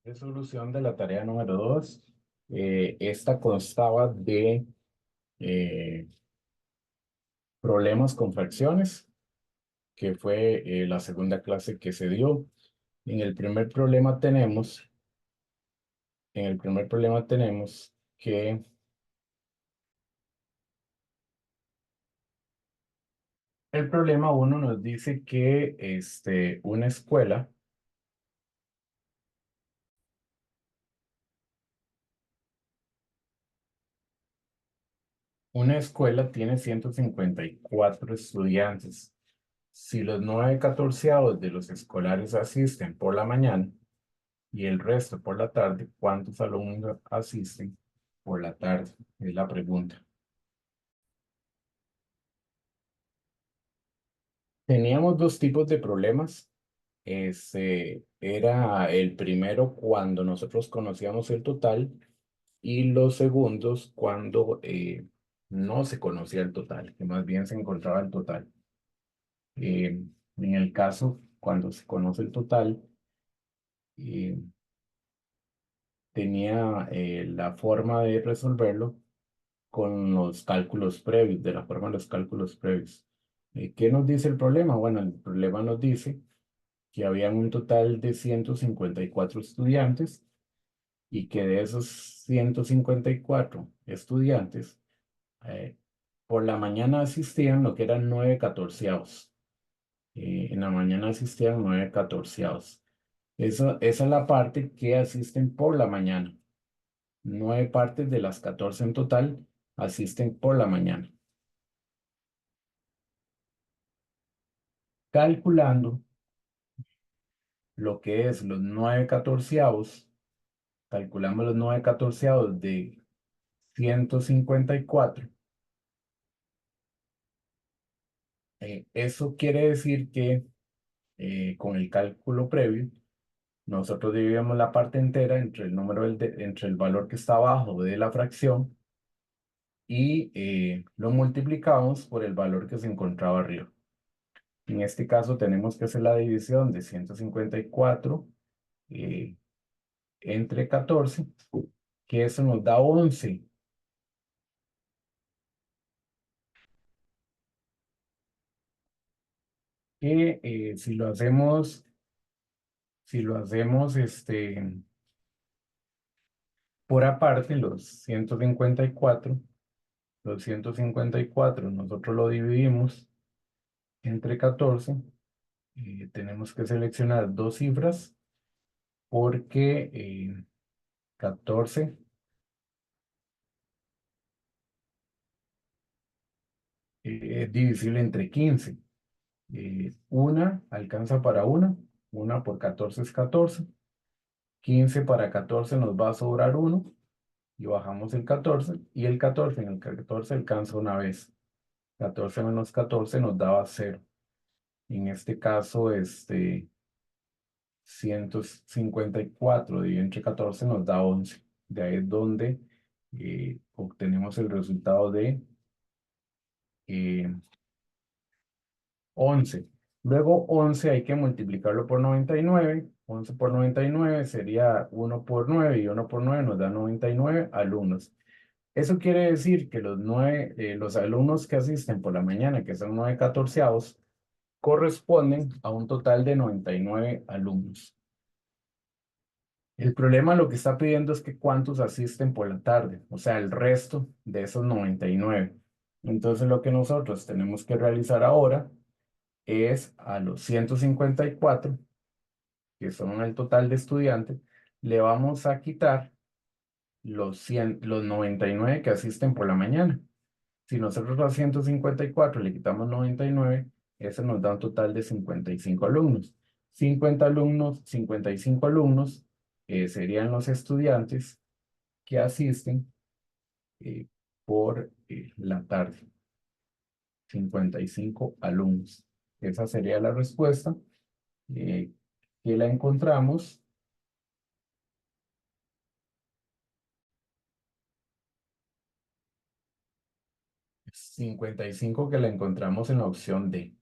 Resolución de la tarea número 2. Esta constaba de eh, problemas con fracciones, que fue la segunda clase que se dio. En el primer problema tenemos, en el primer problema tenemos que el problema uno nos dice que una escuela tiene 154 estudiantes. Si los 9 catorceavos de los escolares asisten por la mañana y el resto por la tarde, ¿cuántos alumnos asisten por la tarde? Es la pregunta. Teníamos dos tipos de problemas. Era el primero cuando nosotros conocíamos el total y los segundos cuando no se conocía el total, que más bien se encontraba el total. En el caso, cuando se conoce el total, eh, tenía la forma de resolverlo con los cálculos previos, de la forma de los cálculos previos. ¿Qué nos dice el problema? Bueno, el problema nos dice que habían un total de 154 estudiantes y que de esos 154 estudiantes, eh, por la mañana asistían lo que eran 9 catorceavos. En la mañana asistían 9 catorceavos. Esa es la parte que asisten por la mañana. 9 partes de las 14 en total asisten por la mañana. Calculando lo que es los 9 catorceavos, calculamos los 9 catorceavos de 154. Eso quiere decir que con el cálculo previo, nosotros dividimos la parte entera entre el número entre el valor que está abajo de la fracción y lo multiplicamos por el valor que se encontraba arriba. En este caso tenemos que hacer la división de 154 eh, entre 14, que eso nos da 11. Que si lo hacemos por aparte, los 154 nosotros lo dividimos entre 14. Tenemos que seleccionar dos cifras porque 14 es divisible entre 15. Una alcanza para una por 14 es 14. 15 para 14 nos va a sobrar uno y bajamos el 14 y el 14 en el 14 alcanza una vez. 14 menos 14 nos daba 0. En este caso, 154 dividido entre 14 nos da 11. De ahí es donde obtenemos el resultado de eh, 11. Luego 11 hay que multiplicarlo por 99. 11 por 99 sería 1 por 9 y 1 por 9 nos da 99 alumnos. Eso quiere decir que los alumnos que asisten por la mañana, que son 9 catorceavos, corresponden a un total de 99 alumnos. El problema lo que está pidiendo es que cuántos asisten por la tarde, o sea, el resto de esos 99. Entonces lo que nosotros tenemos que realizar ahora es a los 154, que son el total de estudiantes, le vamos a quitar los 99 que asisten por la mañana. Si nosotros a 154 le quitamos 99, eso nos da un total de 55 alumnos. 55 alumnos serían los estudiantes que asisten eh, por la tarde. 55 alumnos. Esa sería la respuesta eh, que la encontramos. 55 que la encontramos en la opción D.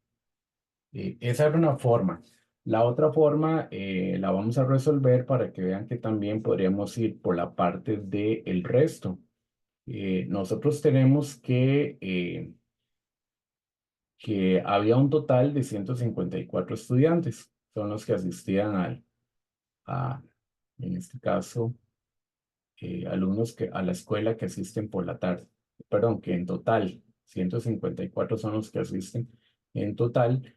Esa era una forma. La otra forma la vamos a resolver para que vean que también podríamos ir por la parte del resto. Nosotros tenemos que había un total de 154 estudiantes, son los que asistían a, en este caso, alumnos que, a la escuela que asisten por la tarde. Perdón, que en total, 154 son los que asisten en total.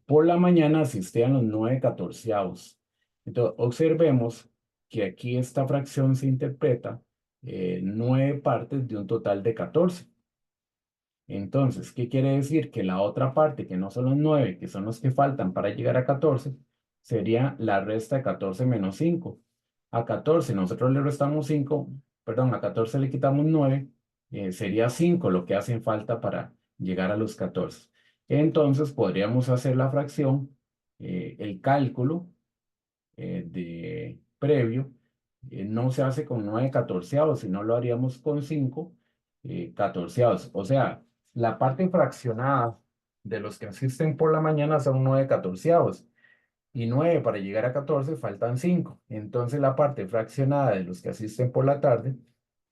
Por la mañana asistían los 9 catorceavos. Entonces, observemos que aquí esta fracción se interpreta 9 partes de un total de 14. Entonces, ¿qué quiere decir? Que la otra parte, que no son los 9, que son los que faltan para llegar a 14, sería la resta de 14 menos 5. A 14 nosotros le restamos 5, perdón, a 14 le quitamos 9, sería 5 lo que hacen falta para llegar a los 14. Entonces, podríamos hacer la fracción, el cálculo de previo, no se hace con 9 catorceavos, sino lo haríamos con 5 catorceavos. O sea, la parte fraccionada de los que asisten por la mañana son 9 catorceavos. Y 9 para llegar a 14 faltan 5. Entonces la parte fraccionada de los que asisten por la tarde,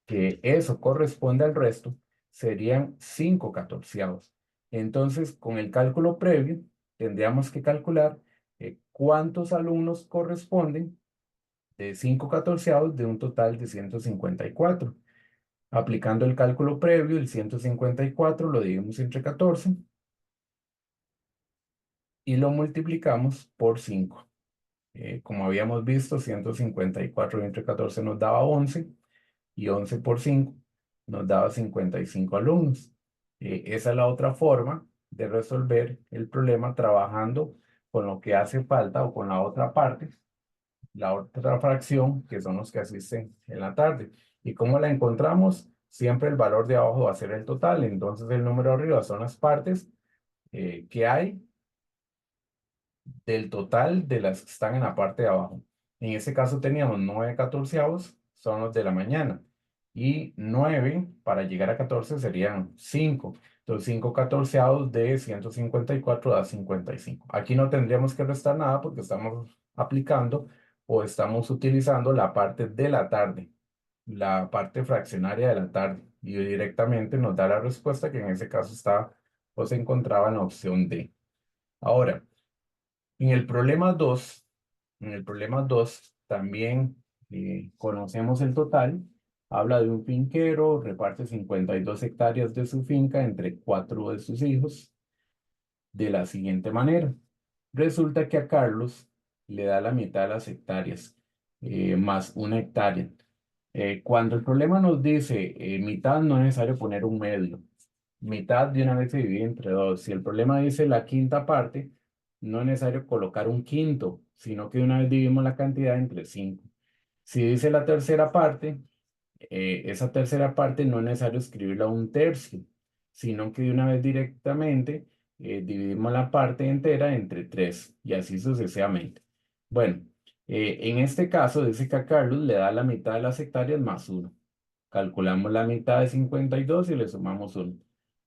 que eso corresponde al resto, serían 5 catorceavos. Entonces, con el cálculo previo, tendríamos que calcular cuántos alumnos corresponden de 5 catorceavos de un total de 154. Aplicando el cálculo previo, el 154 lo dividimos entre 14 y lo multiplicamos por 5. Como habíamos visto, 154 entre 14 nos daba 11 y 11 por 5 nos daba 55 alumnos. Esa es la otra forma de resolver el problema trabajando con lo que hace falta o con la otra parte, la otra fracción, que son los que asisten en la tarde. ¿Y cómo la encontramos? Siempre el valor de abajo va a ser el total, entonces el número arriba son las partes que hay del total de las que están en la parte de abajo. En este caso teníamos 9 catorceavos, son los de la mañana, y 9 para llegar a 14 serían 5. Entonces 5 catorceavos de 154 da 55. Aquí no tendríamos que restar nada porque estamos aplicando o estamos utilizando la parte de la tarde, la parte fraccionaria de la tarde, y directamente nos da la respuesta que en ese caso está o se encontraba en la opción D. Ahora, en el problema 2, también conocemos el total. Habla de un finquero, reparte 52 hectáreas de su finca entre 4 de sus hijos de la siguiente manera. Resulta que a Carlos le da la mitad de las hectáreas, más 1 hectárea. Cuando el problema nos dice mitad, no es necesario poner un medio. Mitad de una vez se divide entre dos. Si el problema dice la quinta parte, no es necesario colocar un quinto, sino que de una vez dividimos la cantidad entre 5. Si dice la tercera parte, esa tercera parte no es necesario escribirla a un tercio, sino que de una vez directamente dividimos la parte entera entre 3 y así sucesivamente. Bueno, en este caso dice que a Carlos le da la mitad de las hectáreas más 1. Calculamos la mitad de 52 y le sumamos 1.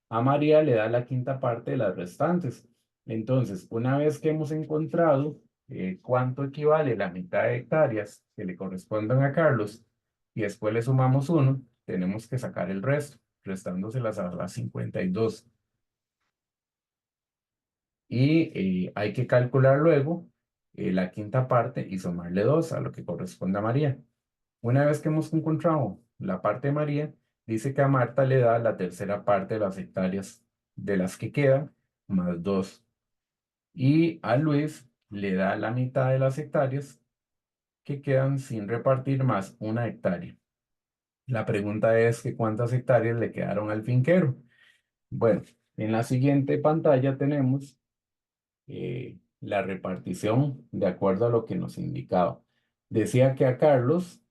A María le da la quinta parte de las restantes. Entonces, una vez que hemos encontrado cuánto equivale la mitad de hectáreas que le corresponden a Carlos y después le sumamos 1, tenemos que sacar el resto, restándoselas a las 52. Y hay que calcular luego la quinta parte y sumarle 2 a lo que corresponde a María. Una vez que hemos encontrado la parte de María, dice que a Marta le da la tercera parte de las hectáreas de las que quedan, más 2. Y a Luis le da la mitad de las hectáreas que quedan sin repartir, más 1 hectárea. La pregunta es que ¿cuántas hectáreas le quedaron al finquero? Bueno, en la siguiente pantalla tenemos la repartición de acuerdo a lo que nos indicaba. Decía que a Carlos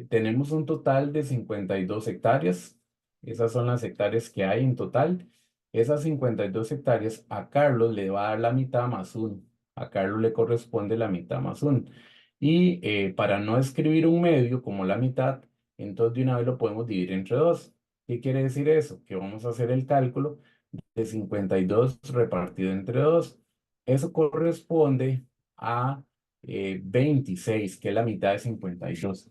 tenemos un total de 52 hectáreas. Esas son las hectáreas que hay en total. Esas 52 hectáreas a Carlos le va a dar la mitad más 1. A Carlos le corresponde la mitad más 1. Y para no escribir un medio como la mitad, entonces de una vez lo podemos dividir entre 2. ¿Qué quiere decir eso? Que vamos a hacer el cálculo de 52 repartido entre 2. Eso corresponde a 26, que es la mitad de 52.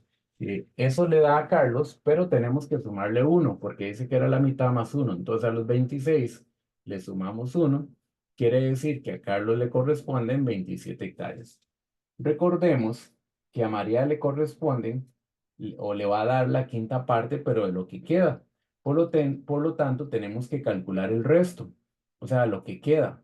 Eso le da a Carlos, pero tenemos que sumarle 1, porque dice que era la mitad más 1. Entonces a los 26 le sumamos 1. Quiere decir que a Carlos le corresponden 27 hectáreas. Recordemos que a María le corresponden o le va a dar la quinta parte, pero de lo que queda. Por lo tanto, tenemos que calcular el resto, o sea, lo que queda.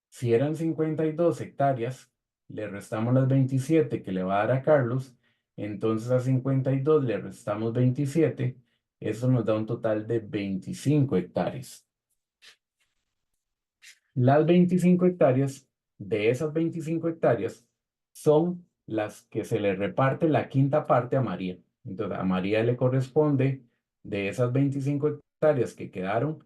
Si eran 52 hectáreas, le restamos las 27 que le va a dar a Carlos, entonces a 52 le restamos 27, eso nos da un total de 25 hectáreas. Las 25 hectáreas, de esas 25 hectáreas, son las que se le reparte la quinta parte a María. Entonces, a María le corresponde de esas 25 hectáreas que quedaron,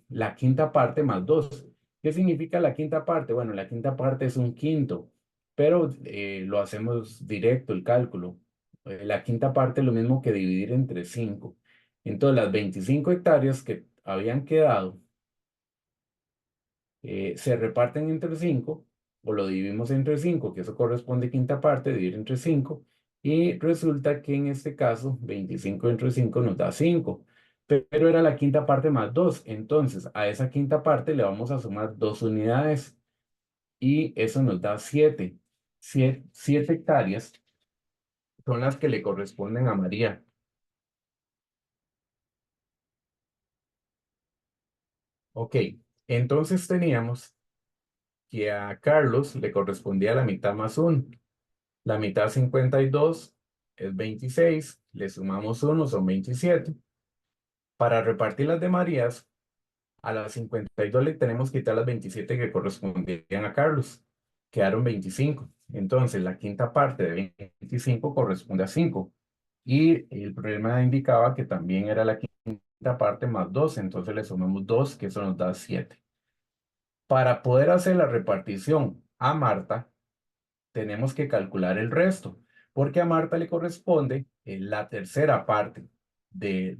la quinta parte más 2. ¿Qué significa la quinta parte? Bueno, la quinta parte es un quinto, pero lo hacemos directo el cálculo. La quinta parte es lo mismo que dividir entre 5. Entonces, las 25 hectáreas que habían quedado se reparten entre 5 o lo dividimos entre 5, que eso corresponde a quinta parte, dividir entre 5, y resulta que en este caso 25 entre 5 nos da 5, pero era la quinta parte más 2, entonces a esa quinta parte le vamos a sumar 2 unidades y eso nos da 7. 7 hectáreas son las que le corresponden a María. Ok, entonces teníamos que a Carlos le correspondía la mitad más 1. La mitad 52 es 26, le sumamos 1, son 27. Para repartir las de Marías, a las 52 le tenemos que quitar las 27 que correspondían a Carlos. Quedaron 25. Entonces, la quinta parte de 25 corresponde a 5. Y el problema indicaba que también era la quinta parte más 2, entonces le sumamos 2, que eso nos da 7. Para poder hacer la repartición a Marta, tenemos que calcular el resto, porque a Marta le corresponde la tercera parte de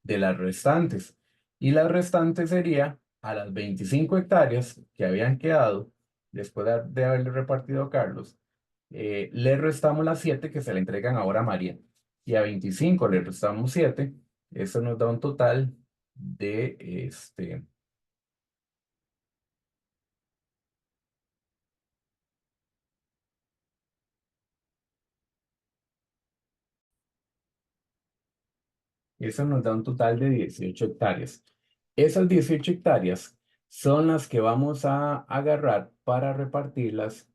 las restantes. Y las restantes sería a las 25 hectáreas que habían quedado después de haberle repartido a Carlos, le restamos las 7 que se le entregan ahora a María. Y a 25 le restamos 7, eso nos da un total de Eso nos da un total de 18 hectáreas. Esas 18 hectáreas son las que vamos a agarrar para repartirlas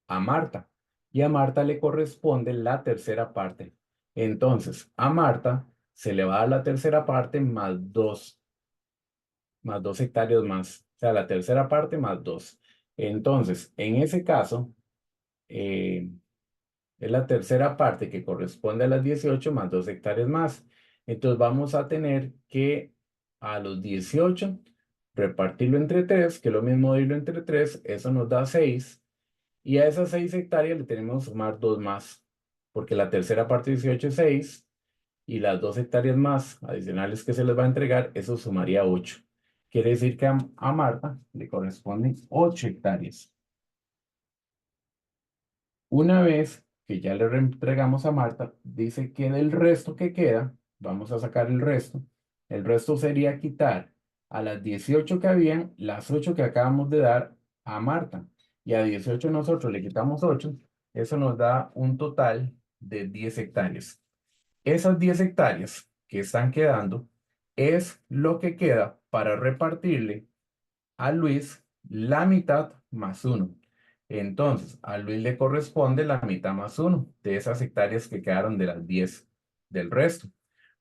a Marta. Y a Marta le corresponde la tercera parte. Entonces, a Marta se le va a dar la tercera parte más 2 hectáreas más. O sea, la tercera parte más 2. Entonces, en ese caso, eh, es la tercera parte que corresponde a las 18 más 2 hectáreas más. Entonces vamos a tener que a los 18 repartirlo entre 3, que es lo mismo dividirlo entre 3, eso nos da 6. Y a esas 6 hectáreas le tenemos que sumar 2 más, porque la tercera parte de 18 es 6 y las 2 hectáreas más adicionales que se les va a entregar, eso sumaría 8. Quiere decir que a Marta le corresponden 8 hectáreas. Una vez que ya le entregamos a Marta, dice que del resto que queda, vamos a sacar el resto. El resto sería quitar a las 18 que habían, las 8 que acabamos de dar a Marta. Y a 18 nosotros le quitamos 8. Eso nos da un total de 10 hectáreas. Esas 10 hectáreas que están quedando es lo que queda para repartirle a Luis la mitad más 1. Entonces, a Luis le corresponde la mitad más 1 de esas hectáreas que quedaron de las 10 del resto.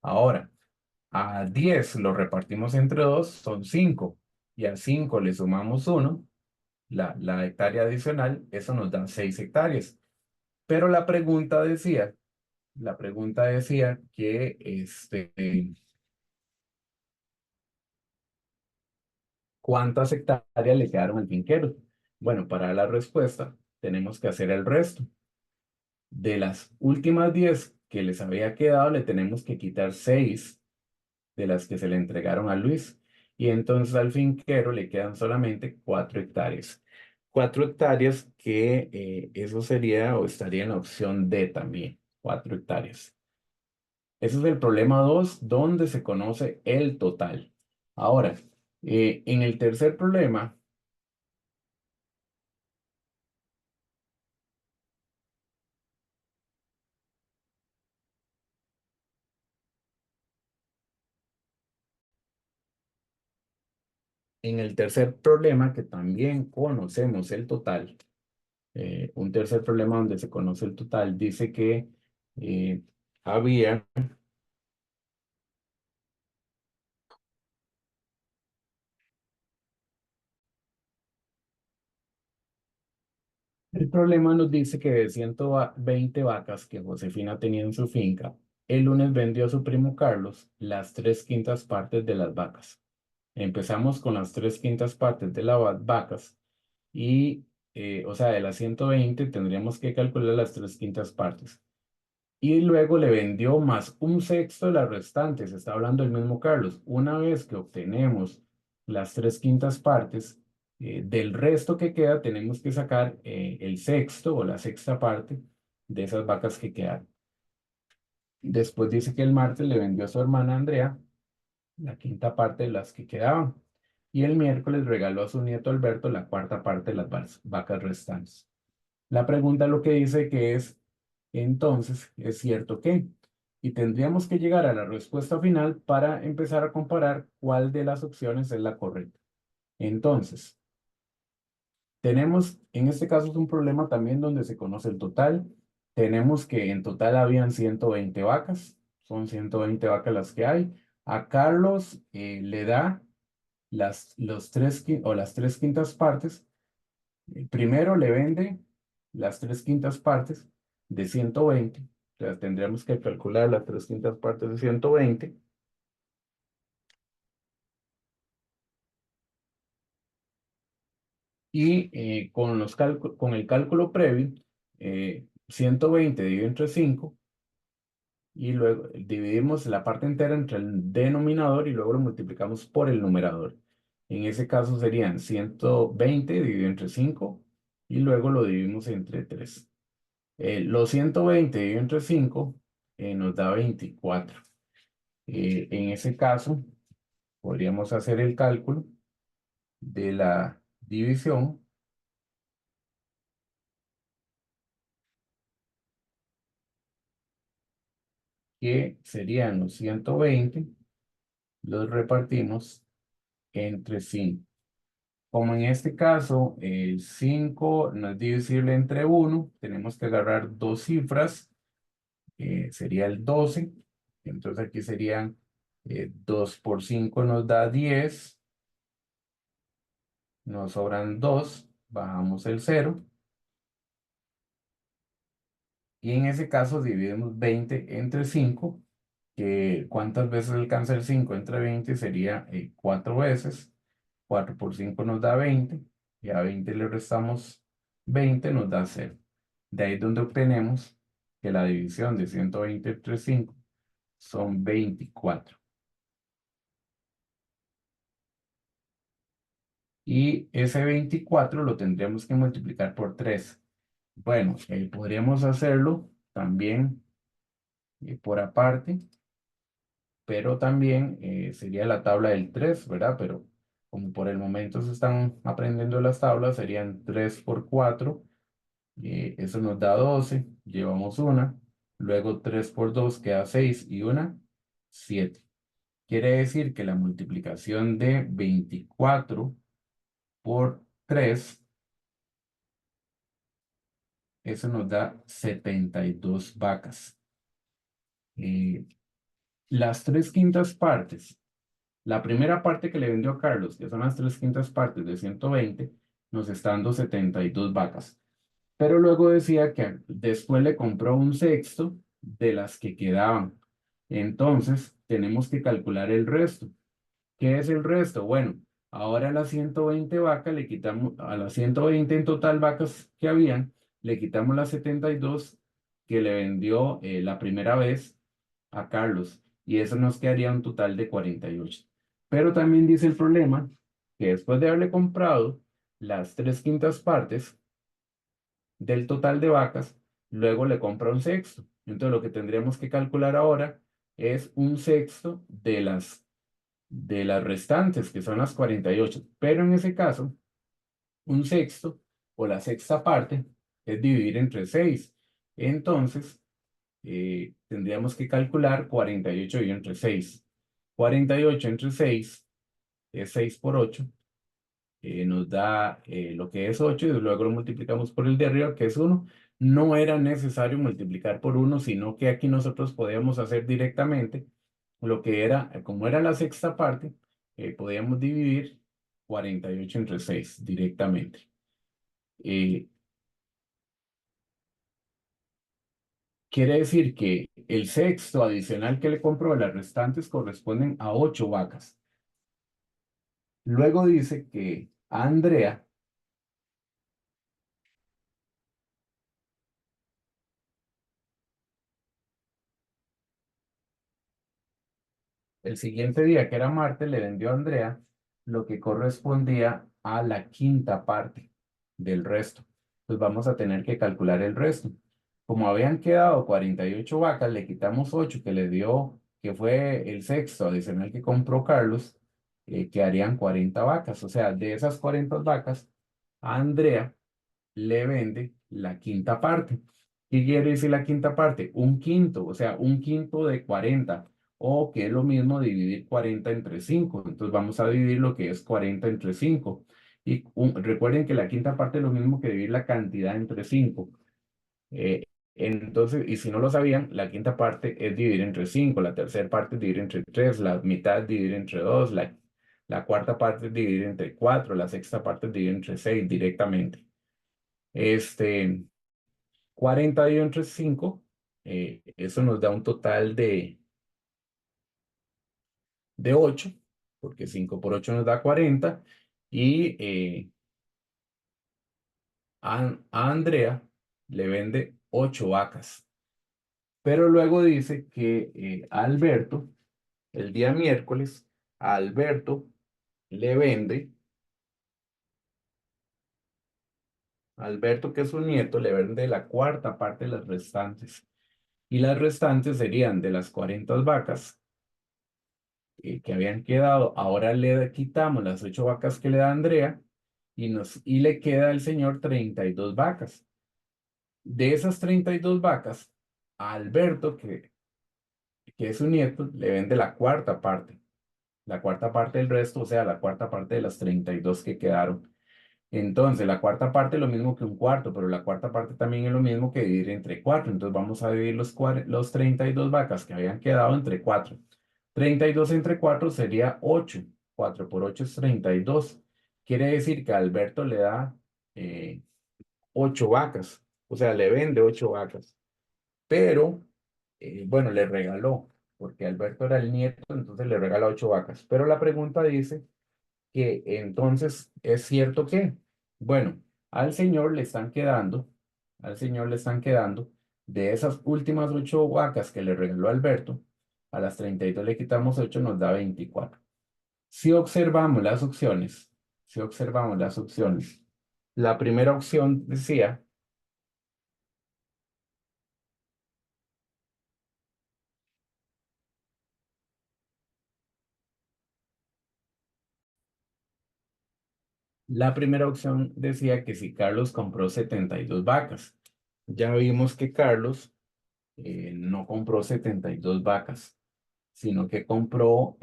Ahora, a 10 lo repartimos entre 2, son 5. Y a 5 le sumamos 1, la hectárea adicional, eso nos da 6 hectáreas. Pero la pregunta decía que ¿cuántas hectáreas le quedaron al finquero? Bueno, para la respuesta tenemos que hacer el resto. De las últimas 10 que les había quedado, le tenemos que quitar 6 de las que se le entregaron a Luis. y entonces al finquero le quedan solamente 4 hectáreas. 4 hectáreas que eso sería o estaría en la opción D también, 4 hectáreas. Ese es el problema 2 donde se conoce el total. Ahora, en el tercer problema, que también conocemos el total, un tercer problema donde se conoce el total, dice que eh, había, el problema nos dice que de 120 vacas que Josefina tenía en su finca, el lunes vendió a su primo Carlos las 3/5 partes de las vacas. Empezamos con las 3/5 partes de las vacas y, o sea, de las 120 tendríamos que calcular las 3/5 partes. Y luego le vendió más un sexto de las restantes. Está hablando el mismo Carlos. Una vez que obtenemos las 3/5 partes, del resto que queda, tenemos que sacar el sexto o la sexta parte de esas vacas que quedan. Después dice que el martes le vendió a su hermana Andrea la quinta parte de las que quedaban. Y el miércoles regaló a su nieto Alberto la cuarta parte de las vacas restantes. La pregunta lo que dice que es, entonces, ¿es cierto que? Y tendríamos que llegar a la respuesta final para empezar a comparar cuál de las opciones es la correcta. Entonces, tenemos, en este caso es un problema también donde se conoce el total. Tenemos que en total habían 120 vacas, son 120 vacas las que hay. A Carlos le da las 3/5 partes. Primero le vende las 3/5 partes de 120. O sea, tendríamos que calcular las 3/5 partes de 120. Y con el cálculo previo, 120 dividido entre 5 y luego dividimos la parte entera entre el denominador y luego lo multiplicamos por el numerador. En ese caso serían 120 dividido entre 5 y luego lo dividimos entre 3. Los 120 dividido entre 5 nos da 24. En ese caso, podríamos hacer el cálculo de la división, que serían los 120, los repartimos entre 5. Como en este caso, el 5 no es divisible entre 1, tenemos que agarrar dos cifras, sería el 12. Entonces aquí serían 2 por 5 nos da 10, nos sobran 2, bajamos el 0. Y en ese caso dividimos 20 entre 5, que ¿cuántas veces alcanza el 5 entre 20? Sería 4 veces. 4 por 5 nos da 20, y a 20 le restamos 20, nos da 0. De ahí es donde obtenemos que la división de 120 entre 5 son 24. Y ese 24 lo tendríamos que multiplicar por 3. Bueno, podríamos hacerlo también por aparte, pero también sería la tabla del 3, ¿verdad? Pero como por el momento se están aprendiendo las tablas, serían 3 por 4, eso nos da 12, llevamos una, luego 3 por 2 queda 6 y una, 7. Quiere decir que la multiplicación de 24 por 3, eso nos da 72 vacas. Eh, las 3/5 partes. La primera parte que le vendió a Carlos, que son las 3/5 partes de 120, nos está dando 72 vacas. Pero luego decía que después le compró un sexto de las que quedaban. Entonces, tenemos que calcular el resto. ¿Qué es el resto? Bueno, ahora a las 120 vacas le quitamos, a las 120 en total vacas que habían, le quitamos las 72 que le vendió la primera vez a Carlos. Y eso nos quedaría un total de 48. Pero también dice el problema que después de haberle comprado las 3/5 partes del total de vacas, luego le compra un sexto. Entonces lo que tendríamos que calcular ahora es un sexto de las restantes, que son las 48. Pero en ese caso, un sexto o la sexta parte es dividir entre 6. Entonces, tendríamos que calcular 48 y entre 6. 48 entre 6 es 6 por 8, nos da lo que es 8 y luego lo multiplicamos por el de arriba, que es 1. No era necesario multiplicar por 1, sino que aquí nosotros podíamos hacer directamente lo que era, como era la sexta parte, podíamos dividir 48 entre 6 directamente. Eh, Quiere decir que el sexto adicional que le compró, las restantes corresponden a 8 vacas. Luego dice que a Andrea el siguiente día, que era martes, le vendió a Andrea lo que correspondía a la quinta parte del resto. Pues vamos a tener que calcular el resto. Como habían quedado 48 vacas, le quitamos 8 que le dio, que fue el sexto adicional que compró Carlos, quedarían 40 vacas. O sea, de esas 40 vacas, a Andrea le vende la quinta parte. ¿Qué quiere decir la quinta parte? Un quinto, o sea, un quinto de 40, o que es lo mismo dividir 40 entre 5. Entonces vamos a dividir lo que es 40 entre 5. Y recuerden que la quinta parte es lo mismo que dividir la cantidad entre 5. Eh, entonces, y si no lo sabían, la quinta parte es dividir entre 5, la tercera parte es dividir entre 3, la mitad es dividir entre 2, la cuarta parte es dividir entre 4, la sexta parte es dividir entre 6 directamente. Este, 40 dividido entre 5, eso nos da un total de 8, porque 5 por 8 nos da 40, y a Andrea le vende 8 vacas. Pero luego dice que a Alberto, el día miércoles, a Alberto le vende, Alberto, que es su nieto, le vende la cuarta parte de las restantes. Y las restantes serían de las 40 vacas que habían quedado. Ahora le quitamos las 8 vacas que le da Andrea y le queda al señor 32 vacas. De esas 32 vacas, a Alberto, que es su nieto, le vende la cuarta parte. La cuarta parte del resto, o sea, la cuarta parte de las 32 que quedaron. Entonces, la cuarta parte es lo mismo que un cuarto, pero la cuarta parte también es lo mismo que dividir entre 4. Entonces, vamos a dividir los 32 vacas que habían quedado entre 4. 32 entre 4 sería 8. 4 por 8 es 32. Quiere decir que a Alberto le da 8 vacas. O sea, le vende 8 vacas. Pero, bueno, le regaló, porque Alberto era el nieto, entonces le regala 8 vacas. Pero la pregunta dice que entonces es cierto que, bueno, al señor le están quedando, al señor le están quedando de esas últimas 8 vacas que le regaló Alberto, a las 32 le quitamos 8, nos da 24. Si observamos las opciones, si observamos las opciones, la primera opción decía, la primera opción decía que si Carlos compró 72 vacas. Ya vimos que Carlos no compró 72 vacas, sino que compró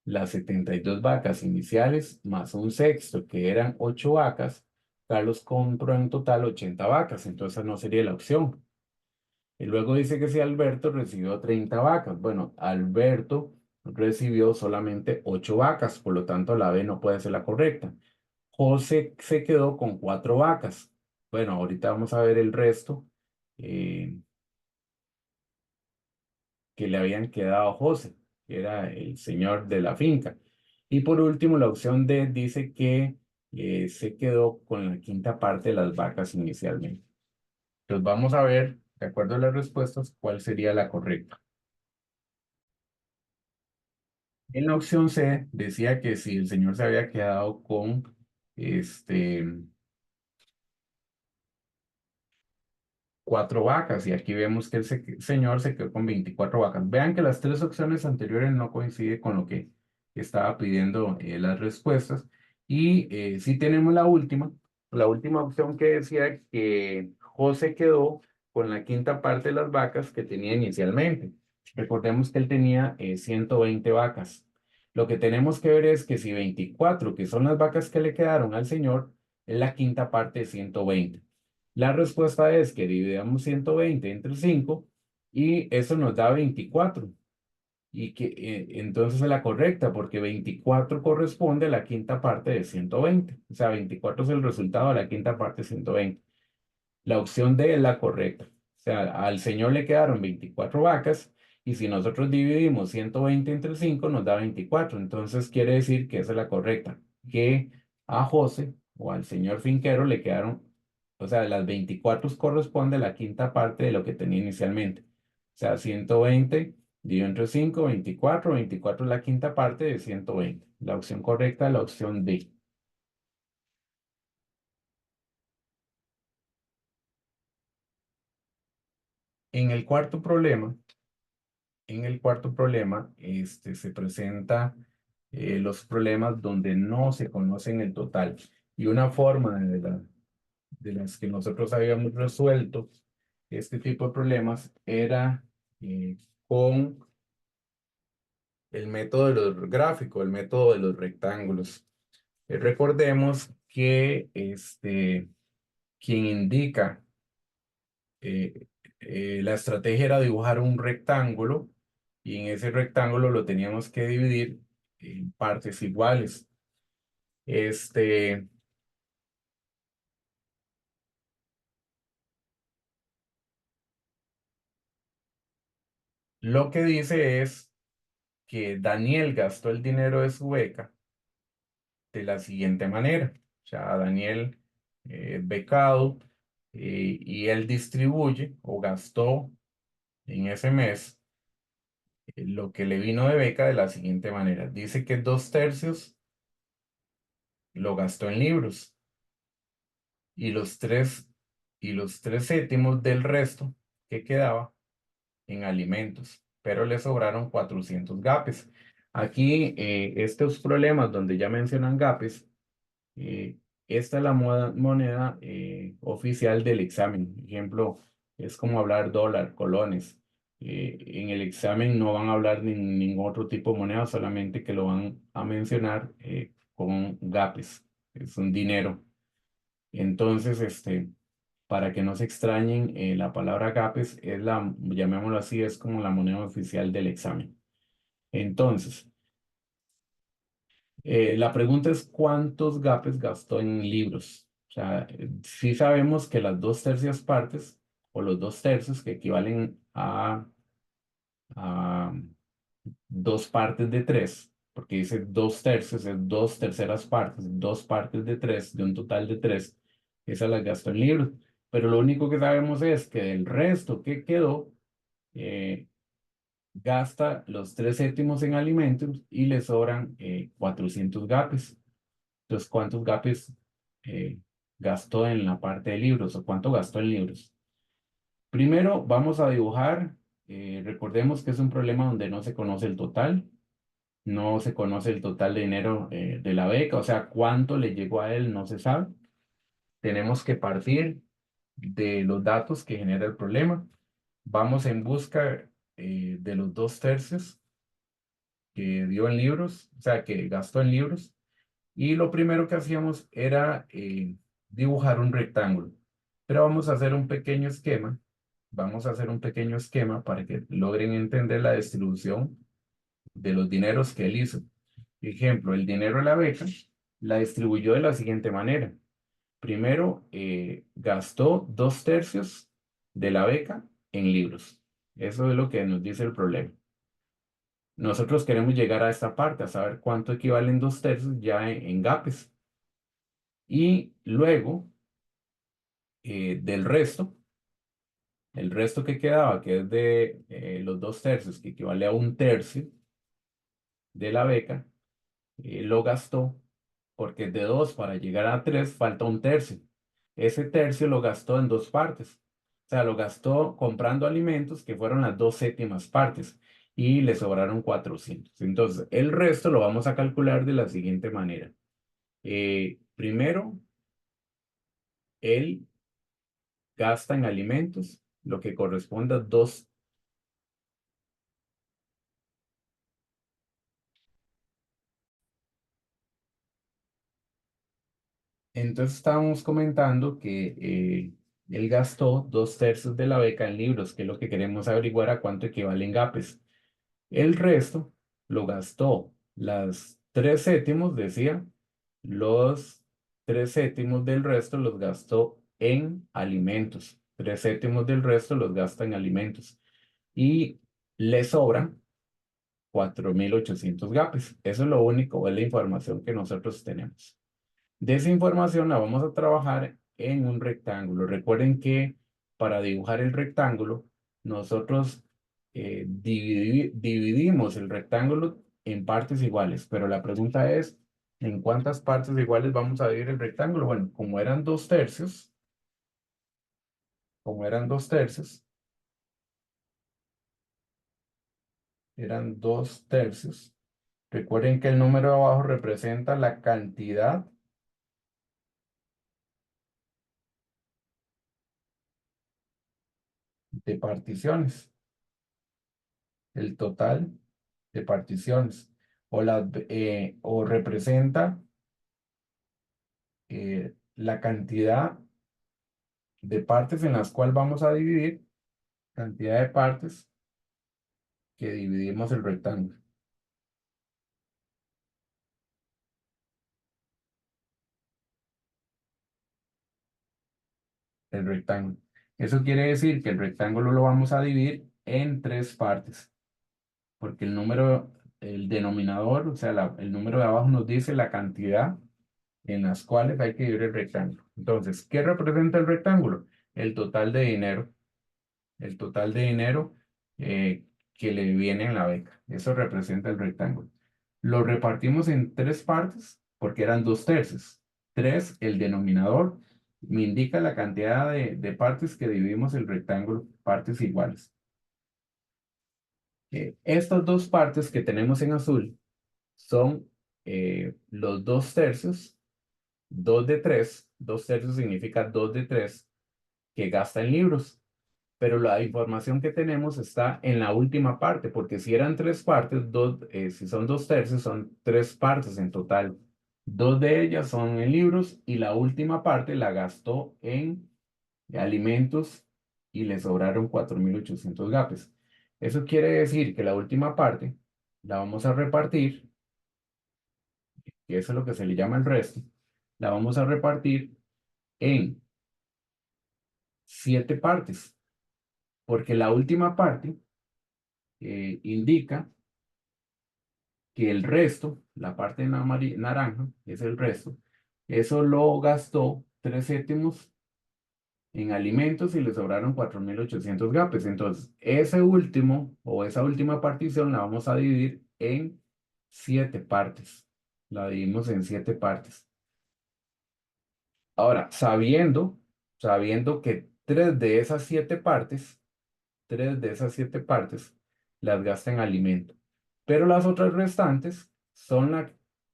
las 72 vacas iniciales más un sexto, que eran 8 vacas. Carlos compró en total 80 vacas, entonces no sería la opción. Y luego dice que si Alberto recibió 30 vacas. Bueno, Alberto recibió solamente 8 vacas, por lo tanto la B no puede ser la correcta. José se quedó con 4 vacas. Bueno, ahorita vamos a ver el resto. eh, que le habían quedado a José, que era el señor de la finca. Y por último, la opción D dice que se quedó con la quinta parte de las vacas inicialmente. Entonces vamos a ver, de acuerdo a las respuestas, cuál sería la correcta. En la opción C decía que si el señor se había quedado con este, 4 vacas, y aquí vemos que el señor se quedó con 24 vacas. Vean que las tres opciones anteriores no coinciden con lo que estaba pidiendo las respuestas. Y sí tenemos la última opción que decía que José quedó con la quinta parte de las vacas que tenía inicialmente. Recordemos que él tenía 120 vacas. Lo que tenemos que ver es que si 24, que son las vacas que le quedaron al señor, es la quinta parte de 120. La respuesta es que dividamos 120 entre 5 y eso nos da 24. Y que entonces es la correcta porque 24 corresponde a la quinta parte de 120. O sea, 24 es el resultado de la quinta parte de 120. La opción D es la correcta. O sea, al señor le quedaron 24 vacas y si nosotros dividimos 120 entre 5 nos da 24. Entonces quiere decir que esa es la correcta. Que a José o al señor finquero le quedaron, o sea, las 24 corresponde a la quinta parte de lo que tenía inicialmente. O sea, 120 dividido entre 5, 24. 24 es la quinta parte de 120. La opción correcta es la opción D. En el cuarto problema, se presenta los problemas donde no se conocen el total. Y una forma de las que nosotros habíamos resuelto este tipo de problemas era eh, con el método de los gráficos, el método de los rectángulos. Recordemos que quien indica eh, la estrategia era dibujar un rectángulo y en ese rectángulo lo teníamos que dividir en partes iguales. Este, lo que dice es que Daniel gastó el dinero de su beca de la siguiente manera. O sea, Daniel es becado y él distribuye o gastó en ese mes lo que le vino de beca de la siguiente manera. Dice que 2/3 lo gastó en libros y los tres séptimos del resto que quedaba en alimentos, pero le sobraron 400 gapes. Aquí, estos problemas donde ya mencionan gapes, eh, esta es la moneda oficial del examen. Ejemplo, es como hablar dólar, colones. En el examen no van a hablar de ningún otro tipo de moneda, solamente que lo van a mencionar con gapes. Es un dinero. Entonces, para que no se extrañen, la palabra GAPES es llamémoslo así, es como la moneda oficial del examen. Entonces, la pregunta es ¿cuántos GAPES gastó en libros? O sea, sí sabemos que las 2/3 partes o los 2/3 que equivalen a 2 partes de 3, porque dice 2/3 es 2/3 partes, 2 partes de 3 de un total de 3, esas las gastó en libros. Pero lo único que sabemos es que del resto que quedó, eh, gasta los 3 séptimos en alimentos y le sobran 400 gapes. Entonces, ¿cuántos gapes eh, gastó en la parte de libros o cuánto gastó en libros? Primero vamos a dibujar, recordemos que es un problema donde no se conoce el total. No se conoce el total de dinero de la beca, o sea, cuánto le llegó a él no se sabe. Tenemos que partir de los datos que genera el problema. Vamos en busca de los 2/3 que dio en libros, o sea, que gastó en libros. Y lo primero que hacíamos era dibujar un rectángulo. Pero vamos a hacer un pequeño esquema. Vamos a hacer un pequeño esquema para que logren entender la distribución de los dineros que él hizo. Ejemplo, el dinero de la beca la distribuyó de la siguiente manera. Primero, gastó 2/3 de la beca en libros. Eso es lo que nos dice el problema. Nosotros queremos llegar a esta parte, a saber cuánto equivalen 2/3 ya en gapes. Y luego, del resto, el resto que quedaba, que es de los 2/3, que equivale a 1/3, de la beca lo gastó, porque de 2 para llegar a 3 falta un tercio. Ese tercio lo gastó en dos partes. O sea, lo gastó comprando alimentos, que fueron las 2/7 partes, y le sobraron 400. Entonces, el resto lo vamos a calcular de la siguiente manera. Primero, él gasta en alimentos lo que corresponde a dos. Entonces estábamos comentando que él gastó 2/3 de la beca en libros, que es lo que queremos averiguar a cuánto equivalen GAPES. El resto lo gastó, las 3/7, decía, los 3/7 del resto los gastó en alimentos. 3/7 del resto los gasta en alimentos. Y le sobran 4.800 GAPES. Eso es lo único, es la información que nosotros tenemos. De esa información la vamos a trabajar en un rectángulo. Recuerden que para dibujar el rectángulo, nosotros dividimos el rectángulo en partes iguales, pero la pregunta es, ¿en cuántas partes iguales vamos a dividir el rectángulo? Bueno, como eran 2/3, eran 2/3. Recuerden que el número de abajo representa la cantidad de particiones, el total de particiones, o representa la cantidad de partes en las cuales vamos a dividir, cantidad de partes que dividimos el rectángulo. Eso quiere decir que el rectángulo lo vamos a dividir en tres partes, porque el denominador, o sea, el número de abajo nos dice la cantidad en las cuales hay que dividir el rectángulo. Entonces, ¿qué representa el rectángulo? El total de dinero, el total de dinero que le viene en la beca. Eso representa el rectángulo. Lo repartimos en tres partes porque eran 2/3. Tres, el denominador, me indica la cantidad de partes que dividimos el rectángulo, partes iguales. Estas dos partes que tenemos en azul son los 2/3, 2/3. 2/3 significa 2/3 que gasta en libros. Pero la información que tenemos está en la última parte, porque si eran tres partes, si son 2/3, son tres partes en total. Dos de ellas son en libros y la última parte la gastó en alimentos y le sobraron 4.800 gapes. Eso quiere decir que la última parte la vamos a repartir, y eso es lo que se le llama el resto, la vamos a repartir en 7 partes, porque la última parte indica que el resto, la parte naranja, es el resto, eso lo gastó 3/7 en alimentos y le sobraron 4.800 gapes. Entonces, ese último o esa última partición la vamos a dividir en 7 partes. La dividimos en 7 partes. Ahora, sabiendo que tres de esas siete partes las gasta en alimento. Pero las otras restantes son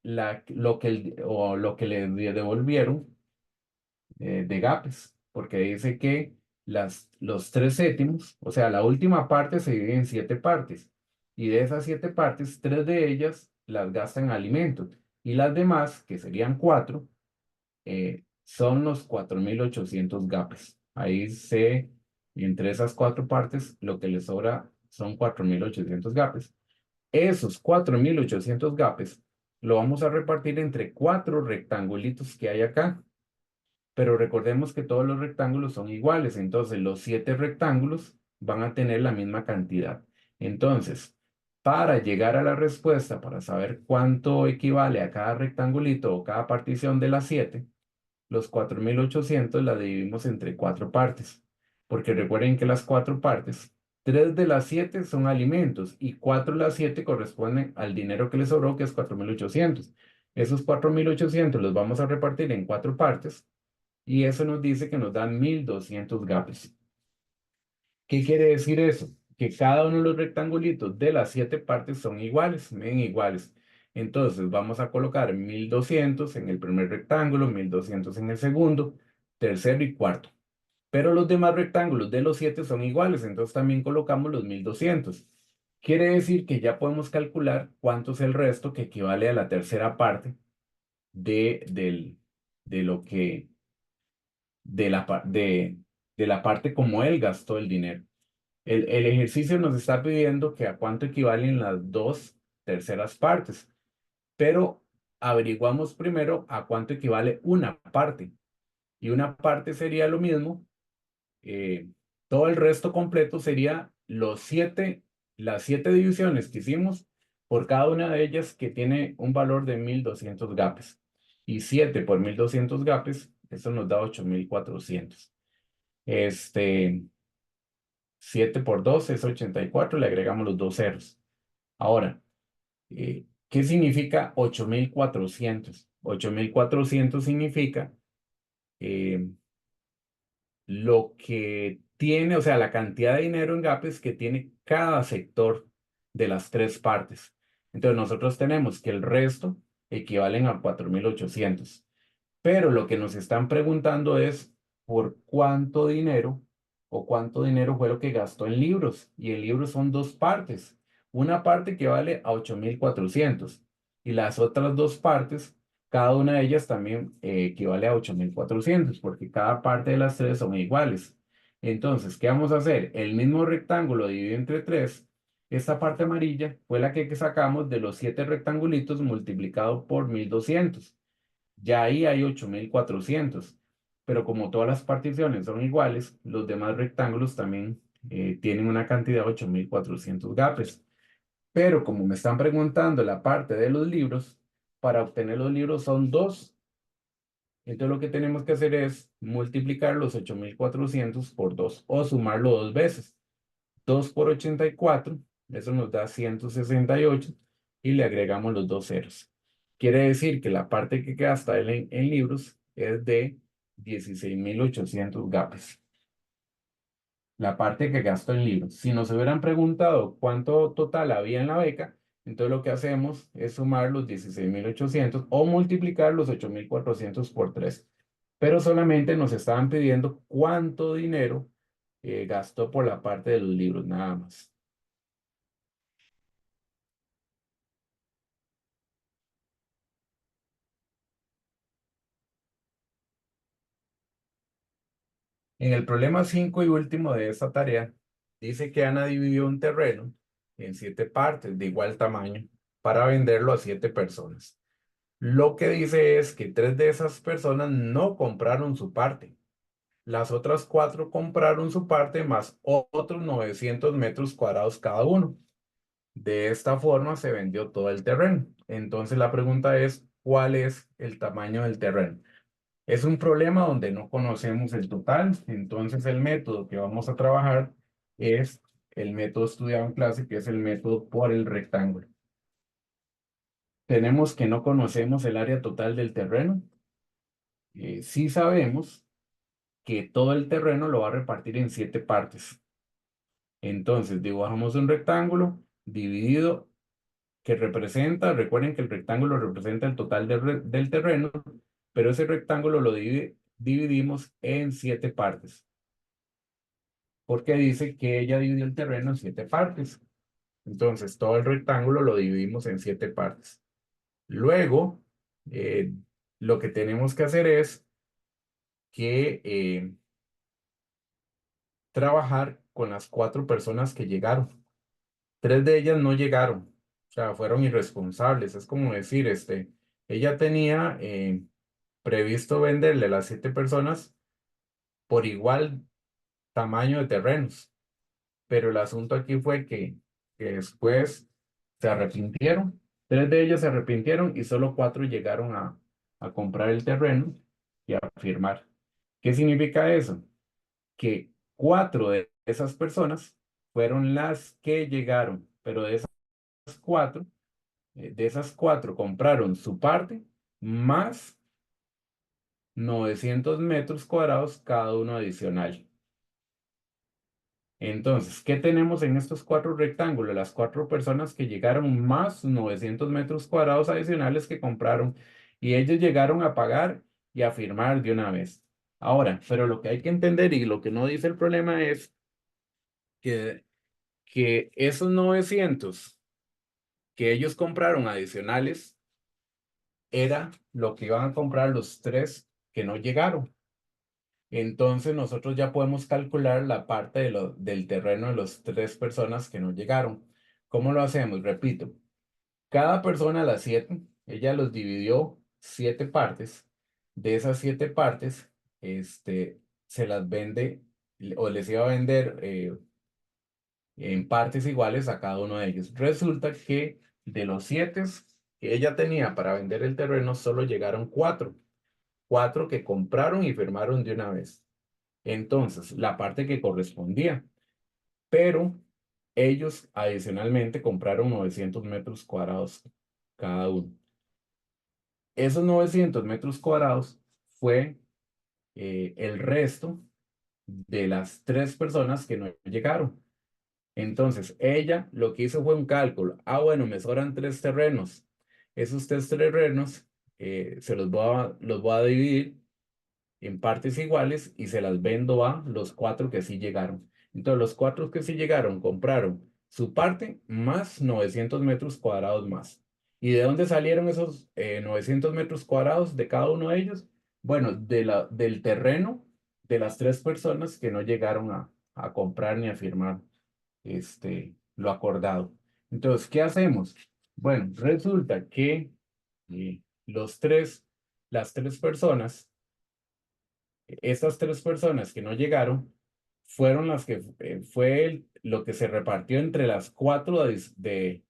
lo que le devolvieron de GAPES, porque dice que los 3/7, o sea, la última parte se divide en 7 partes, y de esas 7 partes, tres de ellas las gasta en alimentos, y las demás, que serían cuatro, son los 4.800 GAPES. Entre esas 4 partes, lo que le sobra son 4.800 GAPES. Esos 4.800 GAPES lo vamos a repartir entre cuatro rectangulitos que hay acá. Pero recordemos que todos los rectángulos son iguales, entonces los 7 rectángulos van a tener la misma cantidad. Entonces, para llegar a la respuesta, para saber cuánto equivale a cada rectangulito o cada partición de las 7, los 4.800 la dividimos entre 4 partes, porque recuerden que las 4 partes 3 de las 7 son alimentos y 4 de las 7 corresponden al dinero que le sobró, que es 4.800. Esos 4.800 los vamos a repartir en 4 partes y eso nos dice que nos dan 1.200 gapes. ¿Qué quiere decir eso? Que cada uno de los rectangulitos de las 7 partes son iguales, ven iguales. Entonces vamos a colocar 1.200 en el primer rectángulo, 1.200 en el segundo, tercero y cuarto. Pero los demás rectángulos de los 7 son iguales, entonces también colocamos los 1.200. Quiere decir que ya podemos calcular cuánto es el resto que equivale a la tercera parte de lo que, de la parte como él gastó el dinero. El ejercicio nos está pidiendo que a cuánto equivalen las dos terceras partes, pero averiguamos primero a cuánto equivale una parte. Y una parte sería lo mismo, eh, todo el resto completo sería las 7 divisiones que hicimos por cada una de ellas que tiene un valor de 1.200 gapes. Y 7 por 1.200 gapes, eso nos da 8.400. Este, 7 por 2 es 84, le agregamos los dos ceros. Ahora, ¿qué significa 8.400? 8.400 significa eh, lo que tiene, o sea, la cantidad de dinero en gapes que tiene cada sector de las 3 partes. Entonces, nosotros tenemos que el resto equivalen a 4.800. Pero lo que nos están preguntando es por cuánto dinero o cuánto dinero fue lo que gastó en libros. Y en libros son 2 partes. Una parte que vale a 8.400 y las otras 2 partes, cada una de ellas también equivale a 8.400 porque cada parte de las 3 son iguales. Entonces, ¿qué vamos a hacer? El mismo rectángulo dividido entre 3. Esta parte amarilla fue la que sacamos de los 7 rectangulitos multiplicado por 1.200. Ya ahí hay 8.400, pero como todas las particiones son iguales, los demás rectángulos también tienen una cantidad de 8.400 gapes. Pero como me están preguntando la parte de los libros, para obtener los libros son 2. Entonces lo que tenemos que hacer es multiplicar los 8.400 por 2 o sumarlo 2 veces. 2 por 84, eso nos da 168 y le agregamos los dos ceros. Quiere decir que la parte que gasta él en libros es de 16.800 gapes. La parte que gastó en libros. Si nos hubieran preguntado cuánto total había en la beca, entonces lo que hacemos es sumar los 16.800 o multiplicar los 8.400 por 3. Pero solamente nos estaban pidiendo cuánto dinero gastó por la parte de los libros, nada más. En el problema 5 y último de esta tarea, dice que Ana dividió un terreno en 7 partes de igual tamaño para venderlo a 7 personas. Lo que dice es que 3 de esas personas no compraron su parte. Las otras 4 compraron su parte más otros 900 metros cuadrados cada uno. De esta forma se vendió todo el terreno. Entonces la pregunta es, ¿cuál es el tamaño del terreno? Es un problema donde no conocemos el total, entonces el método que vamos a trabajar es el método estudiado en clase, que es el método por el rectángulo. Tenemos que no conocemos el área total del terreno. Sí sabemos que todo el terreno lo va a repartir en 7 partes. Entonces dibujamos un rectángulo dividido que representa, recuerden que el rectángulo representa el total del terreno, pero ese rectángulo lo dividimos en 7 partes. Porque dice que ella dividió el terreno en 7 partes. Entonces, todo el rectángulo lo dividimos en 7 partes. Luego, eh, lo que tenemos que hacer es que trabajar con las 4 personas que llegaron. 3 de ellas no llegaron, o sea, fueron irresponsables. Es como decir, ella tenía previsto venderle a las 7 personas por igual tamaño de terrenos. Pero el asunto aquí fue que después se arrepintieron. 3 de ellas se arrepintieron y solo 4 llegaron a comprar el terreno y a firmar. ¿Qué significa eso? Que 4 de esas personas fueron las que llegaron, pero cuatro, de esas cuatro compraron su parte más 900 metros cuadrados cada uno adicional. Entonces, ¿qué tenemos en estos cuatro rectángulos? Las cuatro personas que llegaron más 900 metros cuadrados adicionales que compraron y ellos llegaron a pagar y a firmar de una vez. Ahora, pero lo que hay que entender y lo que no dice el problema es que esos 900 que ellos compraron adicionales era lo que iban a comprar los tres que no llegaron. Entonces nosotros ya podemos calcular la parte del terreno de las tres personas que no llegaron. ¿Cómo lo hacemos? Repito, cada persona, las siete, ella los dividió siete partes. De esas siete partes, se las vende o les iba a vender en partes iguales a cada uno de ellos. Resulta que de los siete que ella tenía para vender el terreno, solo llegaron cuatro. Cuatro que compraron y firmaron de una vez. Entonces, la parte que correspondía, pero ellos adicionalmente compraron 900 metros cuadrados cada uno. Esos 900 metros cuadrados fue el resto de las tres personas que no llegaron. Entonces, ella lo que hizo fue un cálculo. Ah, bueno, me sobran tres terrenos. Esos tres terrenos se los voy a dividir en partes iguales y se las vendo a los cuatro que sí llegaron. Entonces, los cuatro que sí llegaron compraron su parte más 900 metros cuadrados más. ¿Y de dónde salieron esos 900 metros cuadrados de cada uno de ellos? Bueno, del terreno de las tres personas que no llegaron a comprar ni a firmar lo acordado. Entonces, ¿qué hacemos? Bueno, resulta que las tres personas, estas tres personas que no llegaron fueron las que lo que se repartió entre las cuatro de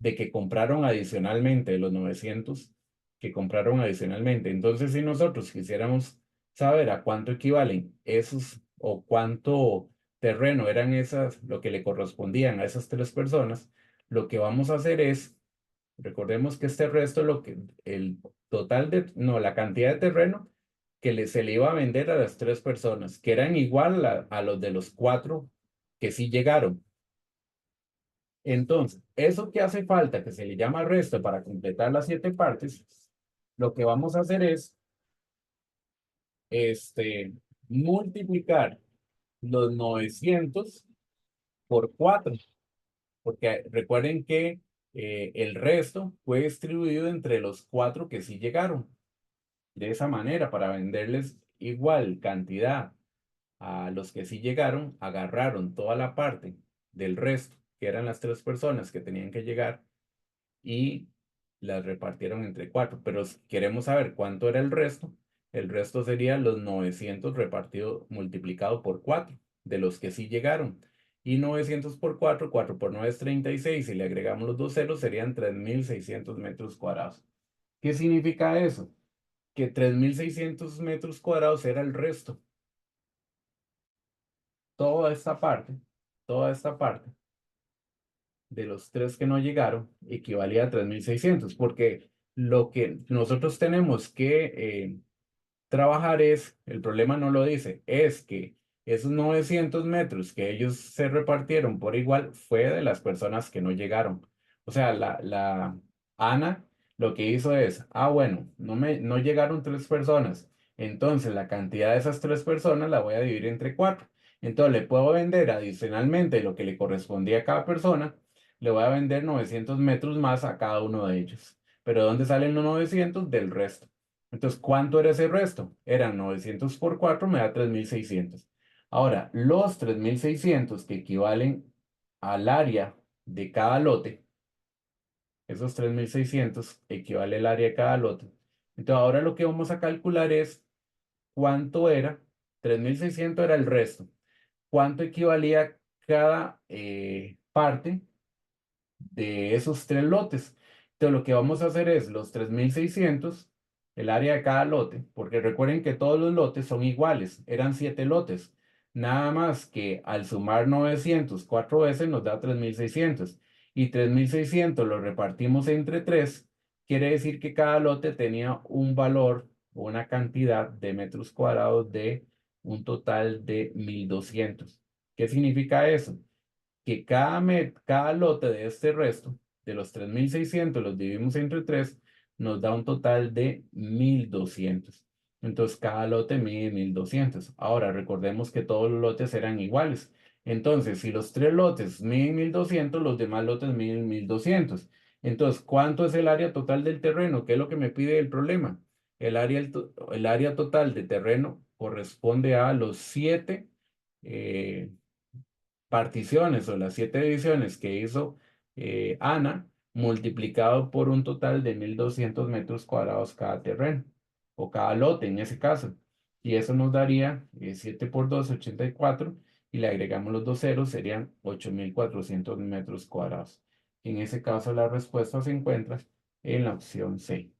que compraron adicionalmente, de los 900 que compraron adicionalmente. Entonces, si nosotros quisiéramos saber a cuánto equivalen esos o cuánto terreno eran esas, lo que le correspondían a esas tres personas, lo que vamos a hacer es, recordemos que este resto, el total no, la cantidad de terreno que se le iba a vender a las tres personas, que eran igual a los de los cuatro que sí llegaron. Entonces, eso que hace falta, que se le llama resto para completar las siete partes, lo que vamos a hacer es multiplicar los 900 por 4, porque recuerden que el resto fue distribuido entre los cuatro que sí llegaron. De esa manera, para venderles igual cantidad a los que sí llegaron, agarraron toda la parte del resto, que eran las tres personas que tenían que llegar, y las repartieron entre cuatro. Pero si queremos saber cuánto era el resto sería los 900 repartido, multiplicado por 4 de los que sí llegaron. Y 900 por 4 4 por 9 es 36. Si le agregamos los dos ceros, serían 3600 metros cuadrados. ¿Qué significa eso? Que 3600 metros cuadrados era el resto. Toda esta parte, toda esta parte de los tres que no llegaron equivalía a 3600, porque lo que nosotros tenemos que trabajar es, el problema no lo dice, es que esos 900 metros que ellos se repartieron por igual fue de las personas que no llegaron. O sea, la Ana lo que hizo es, ah, bueno, no llegaron tres personas, entonces la cantidad de esas tres personas la voy a dividir entre cuatro. Entonces le puedo vender adicionalmente lo que le correspondía a cada persona, le voy a vender 900 metros más a cada uno de ellos. Pero ¿de dónde salen los 900? Del resto. Entonces, ¿cuánto era ese resto? Eran 900 por 4, me da 3600. Ahora, los 3600 que equivalen al área de cada lote, esos 3600 equivale al área de cada lote. Entonces, ahora lo que vamos a calcular es cuánto era, 3600 era el resto, cuánto equivalía cada parte de esos tres lotes. Entonces, lo que vamos a hacer es los 3600, el área de cada lote, porque recuerden que todos los lotes son iguales, eran siete lotes. Nada más que al sumar 900 cuatro veces nos da 3600. Y 3600 lo repartimos entre 3, quiere decir que cada lote tenía un valor o una cantidad de metros cuadrados de un total de 1200. ¿Qué significa eso? Que cada lote de este resto, de los 3600 los dividimos entre 3, nos da un total de 1200. Entonces, cada lote mide 1200. Ahora, recordemos que todos los lotes eran iguales. Entonces, si los 3 lotes miden 1200, los demás lotes miden 1200. Entonces, ¿cuánto es el área total del terreno? ¿Qué es lo que me pide el problema? El área total de terreno corresponde a los 7 particiones o las 7 divisiones que hizo Ana, multiplicado por un total de 1200 metros cuadrados cada terreno, o cada lote en ese caso. Y eso nos daría 7 por 2, 84, y le agregamos los dos ceros, serían 8400 metros cuadrados. En ese caso, la respuesta se encuentra en la opción C.